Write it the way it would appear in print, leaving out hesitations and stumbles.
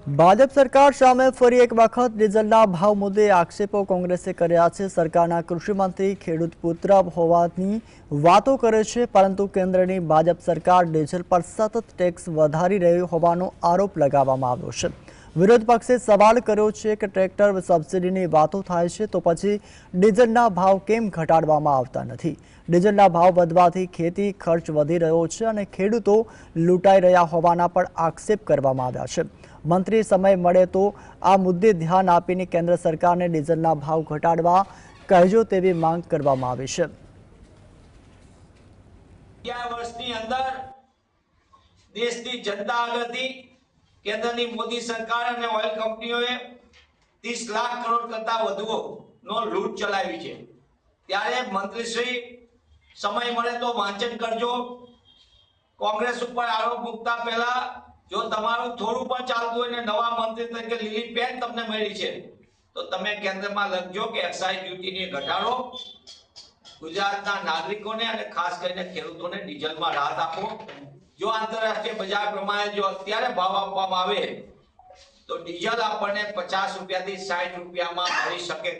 ભાજપ સરકાર સામે ફરી એક વખત ડીઝલના ભાવ મુદ્દે આક્ષેપો કોંગ્રેસે કર્યા છે। સરકારના કૃષિ મંત્રી ખેડૂત પુત્ર હોવાની વાતો કરે છે, પરંતુ કેન્દ્રની ભાજપ સરકાર ડીઝલ પર સતત ટેક્સ વધારી રહી હોવાનો આરોપ લગાવવામાં આવ્યો છે। વિરોધ પક્ષે સવાલ કર્યો છે કે ટ્રેક્ટર સબસિડીની વાતો થાય છે તો પછી ડીઝલના ભાવ કેમ ઘટાડવામાં આવતા નથી। ડીઝલના ભાવ વધવાથી ખેતી ખર્ચ વધી રહ્યો છે અને ખેડૂતો લૂંટાઈ રહ્યા હોવાના પણ આક્ષેપ કરવામાં આવ્યા છે। મંત્રી સમય મળે તો આ મુદ્દે ધ્યાન આપીને કેન્દ્ર સરકારને ડીઝલના ભાવ ઘટાડવા કહેજો તેવી માંગ કરવામાં આવી છે। 11 વર્ષની અંદર દેશની જનતા આગળથી કેન્દ્રની મોદી સરકાર અને ઓઇલ કંપનીઓએ 30 લાખ કરોડ કરતા વધુનો લૂંટ ચલાવી છે। ત્યારે મંત્રીશ્રી સમય મળે તો વાંચન કરજો। કોંગ્રેસ ઉપર આરોપ મૂકતા પહેલા જો તમારું થોડું પણ ચાલતું હોય ને નવા મંત્રી તરીકે લીલી પેન તમને મળી છે તો તમે કેન્દ્રમાં લખજો કે એક્સાઇઝ ડ્યુટીને ઘટાડો, ગુજરાતના નાગરિકોને અને ખાસ કરીને ખેડૂતોને ડીઝલમાં રાહત આપો। જો આંતરરાષ્ટ્રીય બજાર પ્રમાણે જો અત્યારે ભાવ આપવામાં આવે તો ડીઝલ આપણને 50 રૂપિયાથી 60 રૂપિયામાં મળી શકે।